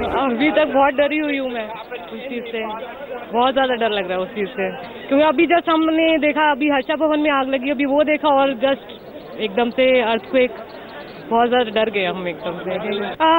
अभी तक बहुत डरी हुई हूँ मैं उस चीज़ से, बहुत ज़्यादा डर लग रहा है उस चीज़ से, क्योंकि अभी जस्ट हमने देखा, अभी हर्षा भवन में आग लगी, अभी वो देखा और जस्ट एकदम से अर्थक्वेक, बहुत ज़्यादा डर गए हम एकदम से।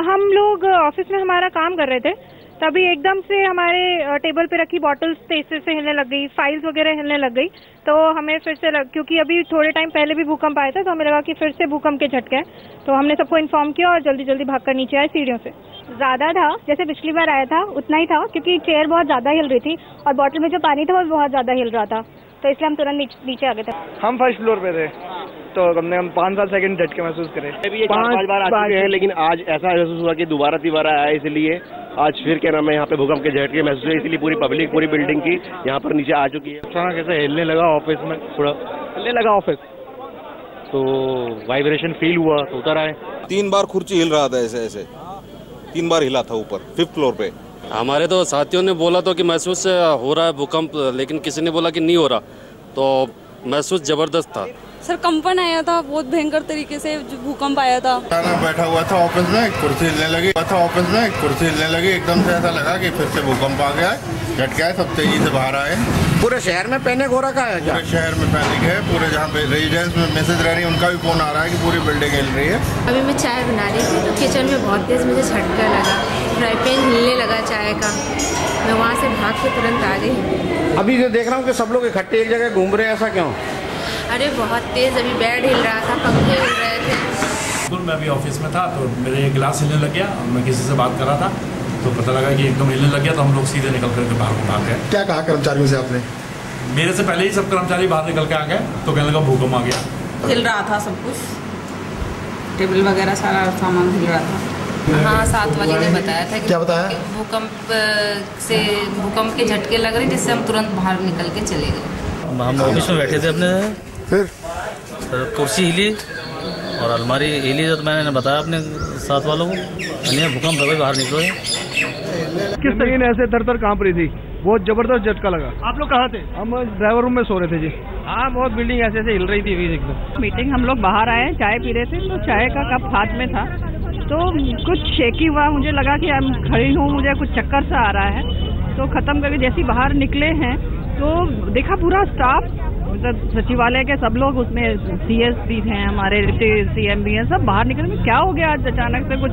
हम लोग ऑफिस में हमारा काम कर रहे थे, तभी एकदम से हमारे टेबल पे रखी बॉटल्स तेज से हिलने लग गई, फाइल्स वगैरह हिलने लग गई, तो हमें फिर से क्योंकि अभी थोड़े टाइम पहले भी भूकंप आया था, तो हमें लगा कि फिर से भूकंप के झटके हैं, तो हमने सबको इन्फॉर्म किया और जल्दी जल्दी भागकर नीचे आए सीढ़ियों से। ज़्यादा था, जैसे पिछली बार आया था उतना ही था, क्योंकि चेयर बहुत ज़्यादा हिल रही थी और बॉटल में जो पानी था वो बहुत ज़्यादा हिल रहा था, तो इसलिए हम तुरंत नीचे आ गए थे। हम फर्स्ट फ्लोर पे थे, तो हमने 5 सेकंड झटके महसूस करे। ये 5 बार आ चुके हैं, लेकिन आज ऐसा महसूस हुआ कि दोबारा आया, इसलिए आज फिर क्या नाम है यहाँ पे भूकंप के झटके महसूस हुए, इसलिए पूरी पब्लिक, पूरी बिल्डिंग की यहाँ पर नीचे आ चुकी है। अचानक कैसे हिलने लगा ऑफिस में, थोड़ा हिलने लगा ऑफिस, तो वाइब्रेशन फील हुआ तो उतर आए। 3 बार कुर्सी हिल रहा था, ऐसे 3 बार हिला था ऊपर 5th फ्लोर पे। हमारे तो साथियों ने बोला तो कि महसूस हो रहा है भूकंप, लेकिन किसी ने बोला कि नहीं हो रहा, तो महसूस जबरदस्त था। सर कंपन आया था, बहुत भयंकर तरीके से भूकंप आया था। बैठा हुआ था ऑफिस में, कुर्सी हिलने लगी, एकदम से ऐसा लगा कि फिर से भूकंप आ गया, झटका है, सब तेजी से बाहर आए। पूरे शहर में पैनिक हो रखा है, पूरे शहर में पैनिक है, पूरे जहाँ पे रेजिडेंस में मैसेज रह रही है उनका भी फोन आ रहा है कि पूरी बिल्डिंग हिल रही है। अभी मैं चाय बना रही थी तो किचन में बहुत तेज मुझे झटका लगा, फ्राई पैन हिलने लगा चाय का, मैं वहाँ से भाग के तुरंत आ गई। अभी जो देख रहा हूँ कि सब लोग इकट्ठे एक जगह घूम रहे हैं, ऐसा क्यों? अरे बहुत तेज, अभी बेड हिल रहा था, पंखे हिल रहे थे। मैं अभी ऑफिस में था तो मेरे गिलास हिलने लग गया, मैं किसी से बात कर रहा था तो पता लगा कि एकदम हिलने लग गया, तो हम लोग सीधे निकल करके बाहर को भाग गए। क्या कहा कर्मचारियों से आपने? मेरे से पहले ही सब कर्मचारी बाहर निकल के आ गए, तो कहने लगा भूकंप आ गया। हिल रहा था सब कुछ, टेबल वगैरह सारा सामान हिल रहा था। हाँ, 7 वाले ने बताया था कि क्या बताया? भूकंप के झटके लग रहे, जिससे हम तुरंत बाहर निकल के चले गए। हम ऑफिस में बैठे थे अपने, फिर कुर्सी हिली और अलमारी हिली, तो मैंने बताया अपने साथ वालों को, भूकंप है, बाहर निकलो। किस तरीके ऐसे थर कांप रही थी, बहुत जबरदस्त झटका लगा। आप लोग कहाँ थे? हम ड्राइवर रूम में सो रहे थे जी। हाँ, बहुत बिल्डिंग ऐसे हिल रही थी एकदम। मीटिंग हम लोग बाहर आए, चाय पी रहे थे, तो चाय का कप हाथ में था, तो कुछ शेकी हुआ, मुझे लगा कि मैं खड़ी हूँ, मुझे कुछ चक्कर सा आ रहा है, तो खत्म करके जैसे बाहर निकले हैं तो देखा पूरा स्टाफ, मतलब सचिवालय के सब लोग, उसमें CS भी हैं, हमारे CM भी हैं, सब बाहर निकल में क्या हो गया आज अचानक से कुछ,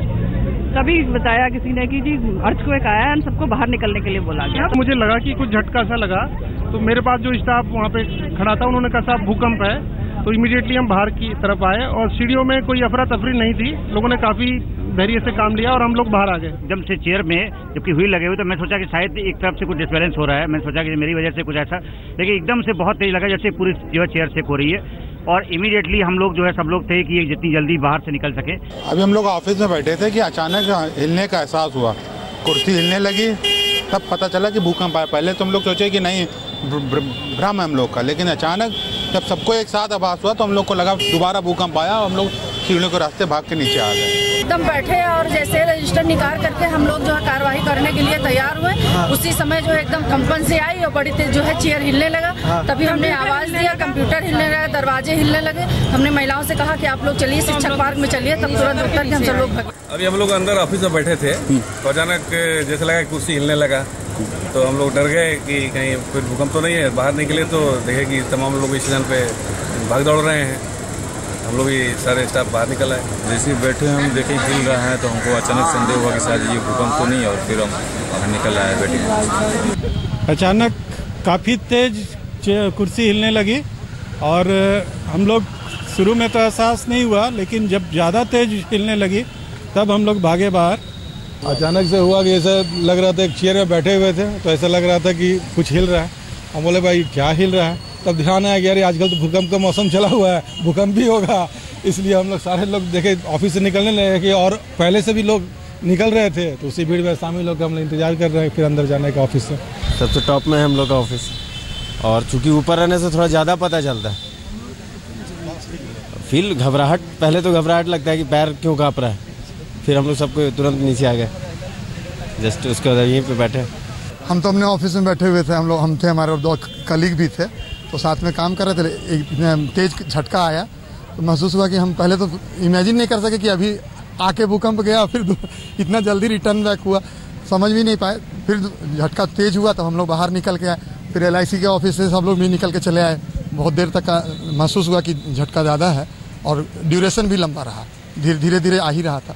तभी बताया किसी ने कि जी अर्थक्वेक आया है, सबको बाहर निकलने के लिए बोला गया। मुझे लगा कि कुछ झटका सा लगा, तो मेरे पास जो स्टाफ वहाँ पे खड़ा था उन्होंने कहा साहब भूकंप है, तो इमीडिएटली हम बाहर की तरफ आए और सीढ़ियों में कोई अफरा तफरी नहीं थी, लोगों ने काफी धैर्य से काम लिया और हम लोग बाहर आ गए। जब से चेयर में जबकि हुई लगे हुए, तो मैं सोचा कि शायद एक तरफ से कुछ डिस्बैलेंस हो रहा है, मैं सोचा कि मेरी वजह से कुछ ऐसा, लेकिन एकदम से बहुत तेज लगा, जैसे पूरी जो है चेयर शेक हो रही है, और इमीडिएटली हम लोग जो है सब लोग थे कि जितनी जल्दी बाहर से निकल सके। अभी हम लोग ऑफिस में बैठे थे कि अचानक हिलने का एहसास हुआ, कुर्सी हिलने लगी, तब पता चला कि भूकंप आया। पहले तो हम लोग सोचे कि नहीं भ्रम है हम लोग का, लेकिन अचानक जब सबको एक साथ आभास हुआ तो हम लोग को लगा दोबारा भूकंप आया और हम लोग सीढ़ियों के रास्ते भाग के नीचे आ गए। एकदम बैठे और जैसे रजिस्टर निकाल करके हम लोग जो है कार्रवाई करने के लिए तैयार हुए, उसी समय जो है एकदम कंपन से आई और बड़ी तेज जो है चेयर हिलने लगा, तभी हमने आवाज दिया, कंप्यूटर हिलने लगा, दरवाजे हिलने लगे, हमने महिलाओं से कहा कि आप लोग चलिए शिक्षक पार्क में चलिए, तब तुरंत उतर के हम सब लोग भागे। अभी हम लोग अंदर ऑफिस में बैठे थे तो अचानक जैसे लगा कुर्सी हिलने लगा, तो हम लोग डर गए कि कहीं फिर भूकंप तो नहीं है। बाहर निकले तो देखे कि तमाम लोग स्टेशन पे भाग दौड़ रहे हैं, हम लोग भी सारे स्टाफ बाहर निकल आए। जैसे बैठे हम देखे हिल रहा है तो हमको अचानक संदेह हुआ कि शायद ये भूकंप तो नहीं, और फिर हम बाहर निकल आए बैठे। अचानक काफ़ी तेज कुर्सी हिलने लगी और हम लोग शुरू में तो एहसास नहीं हुआ, लेकिन जब ज़्यादा तेज हिलने लगी तब हम लोग भागे बाहर। अचानक से हुआ कि ऐसा लग रहा था, एक चेयर में बैठे हुए थे तो ऐसा लग रहा था कि कुछ हिल रहा है। हम बोले भाई क्या हिल रहा है, तब ध्यान आया कि यार आजकल तो भूकंप का मौसम चला हुआ है, भूकंप भी होगा, इसलिए हम लोग सारे लोग देखे ऑफिस से निकलने लगे कि, और पहले से भी लोग निकल रहे थे, तो उसी भीड़ में शामिल होकर हम लोग इंतजार कर रहे हैं फिर अंदर जाने का ऑफिस से। सबसे टॉप में है हम लोग का ऑफिस, और चूँकि ऊपर रहने से थोड़ा ज़्यादा पता चलता है, फील घबराहट, पहले तो घबराहट लगता है कि पैर क्यों काँप रहा है, फिर हम लोग सबको तुरंत नीचे आ गए, जस्ट उसके बाद यहीं पे बैठे। हम तो अपने ऑफिस में बैठे हुए थे, हम थे, हमारे 2 कलीग भी थे, तो साथ में काम कर रहे थे। एक तेज झटका आया तो महसूस हुआ कि हम पहले तो इमेजिन नहीं कर सके कि अभी आके भूकंप गया, फिर इतना जल्दी रिटर्न बैक हुआ, समझ भी नहीं पाए। फिर झटका तेज हुआ तो हम लोग बाहर निकल के आए, फिर LIC के ऑफिस से सब लोग भी निकल के चले आए। बहुत देर तक महसूस हुआ कि झटका ज़्यादा है और ड्यूरेशन भी लंबा रहा, धीरे धीरे आ ही रहा था।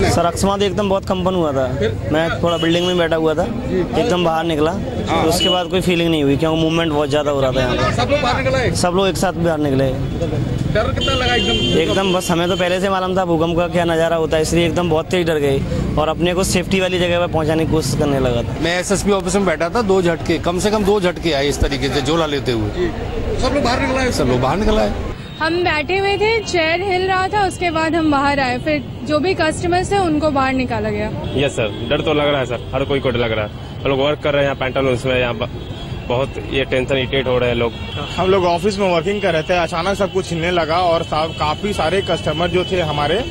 सर अकस्मात एकदम बहुत कंपन हुआ था, मैं थोड़ा बिल्डिंग में बैठा हुआ था, एकदम बाहर निकला, तो उसके बाद कोई फीलिंग नहीं हुई क्योंकि मूवमेंट बहुत ज़्यादा हो रहा था यहाँ पर। सब लोग बाहर निकले? सब लोग एक साथ बाहर निकले। डर कितना लगा एकदम बस हमें तो पहले से मालूम था भूकंप का क्या नज़ारा होता है, इसलिए एकदम बहुत तेज डर गए और अपने को सेफ्टी वाली जगह पर पहुँचाने की कोशिश करने लगा था। मैं SSP ऑफिस में बैठा था, 2 झटके, कम से कम 2 झटके आए इस तरीके से झोला लेते हुए। सब लोग बाहर निकला? सब लोग बाहर निकला है। हम बैठे हुए थे, चेयर हिल रहा था, उसके बाद हम बाहर आए, फिर जो भी कस्टमर्स थे उनको बाहर निकाला गया। यस सर, डर तो लग रहा है सर, हर कोई को डर लग रहा है। हम लोग वर्क कर रहे हैं यहाँ पेंटालून्स में, यहाँ बहुत ये टेंशन इरिटेट हो रहे हैं लोग। हम लोग ऑफिस में वर्किंग कर रहे थे, अचानक सब कुछ हिलने लगा और काफी सारे कस्टमर जो थे हमारे,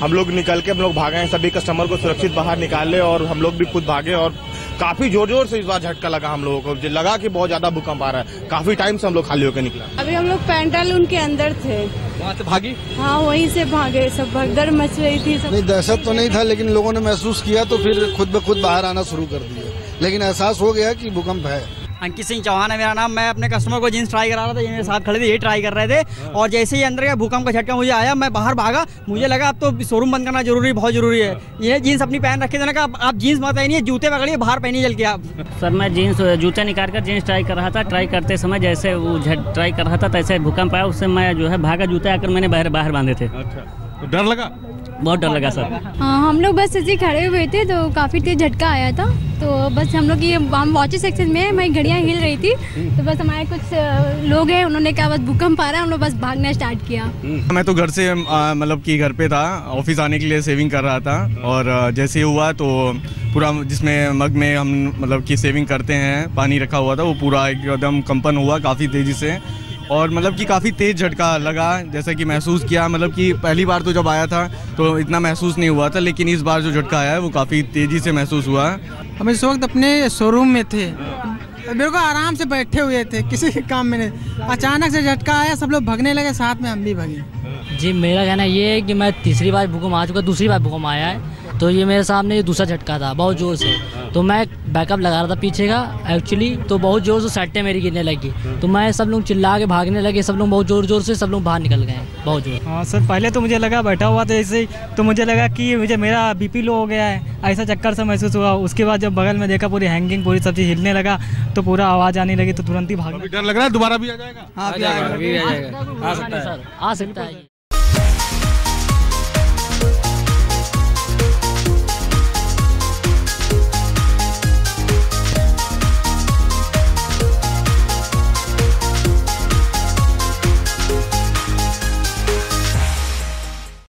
हम लोग निकल के हम लोग भागे, सभी कस्टमर को सुरक्षित बाहर निकाले और हम लोग भी खुद भागे और काफी जोर जोर से इस बार झटका लगा हम लोगों को, लगा कि बहुत ज्यादा भूकंप आ रहा है। काफी टाइम से हम लोग खाली होकर निकला। अभी हम लोग पेंटालून के अंदर थे, वहाँ से भागी? हाँ वहीं से भागे, सब भगदड़ मच रही थी। नहीं दहशत तो नहीं था, लेकिन लोगों ने महसूस किया तो फिर खुद ब खुद बाहर आना शुरू कर दिया, लेकिन एहसास हो गया कि भूकंप है। अंकित सिंह चौहान है मेरा नाम। मैं अपने कस्टमर को जींस ट्राई करा रहा था, ये मेरे साथ खड़े थे, ये ट्राई कर रहे थे और जैसे ही अंदर का भूकंप का झटका मुझे आया, मैं बाहर भागा, मुझे लगा अब तो शोरूम बंद करना जरूरी, बहुत जरूरी है। ये जींस अपनी पहन रखे थे, कहा आप जींस मत पहनिए, जूते पकड़िए, बाहर पहनिए चल के आप। सर मैं जूते निकाल कर जींस ट्राई कर रहा था, ट्राई करते समय जैसे वो ट्राई कर रहा था तैसे भूकंप आया, उससे मैं जो है भागा, जूते आकर मैंने बाहर बांधे थे। अच्छा, डर लगा? बहुत डर लगा सर। हाँ, हम लोग बस ऐसे खड़े हुए थे तो काफ़ी तेज झटका आया था, तो बस हम लोग ये हम वॉचेस सेक्शन में, हमारी घड़ियाँ हिल रही थी, तो बस हमारे कुछ लोग हैं, उन्होंने कहा बस भूकंप आ रहा है, हम लोग बस भागना स्टार्ट किया। मैं तो घर से मतलब कि घर पे था, ऑफिस आने के लिए सेविंग कर रहा था और जैसे हुआ तो पूरा जिसमें मग में हम मतलब कि सेविंग करते हैं पानी रखा हुआ था, वो पूरा एकदम कंपन हुआ काफ़ी तेज़ी से और मतलब कि काफ़ी तेज़ झटका लगा, जैसा कि महसूस किया। मतलब कि पहली बार तो जब आया था तो इतना महसूस नहीं हुआ था, लेकिन इस बार जो झटका आया है वो काफ़ी तेज़ी से महसूस हुआ। हम इस वक्त अपने शोरूम में थे, मेरे को आराम से बैठे हुए थे, किसी काम में नहीं, अचानक से झटका आया, सब लोग भागने लगे, साथ में हम भी भागे। जी मेरा कहना ये है कि मैं तीसरी बार भूकंप आ चुका, दूसरी बार भूकंप आया है, तो ये मेरे सामने ये दूसरा झटका था बहुत ज़ोर से, तो मैं बैकअप लगा रहा था पीछे का एक्चुअली, तो बहुत ज़ोर से सट्टे मेरी गिरने लगी, तो मैं सब लोग चिल्ला के भागने लगे, सब लोग बहुत ज़ोर ज़ोर से सब लोग बाहर निकल गए बहुत ज़ोर। हाँ सर, पहले तो मुझे लगा बैठा हुआ था ऐसे ही, तो मुझे लगा कि मेरा BP लो हो गया है, ऐसा चक्कर सा महसूस हुआ। उसके बाद जब बगल में देखा पूरी हैंगिंग, पूरी सब चीज़ हिलने लगा, तो पूरा आवाज़ आने लगी, तो तुरंत ही भाग। डर लग रहा है दोबारा भी आ जाएगा? हाँ आ सकता है।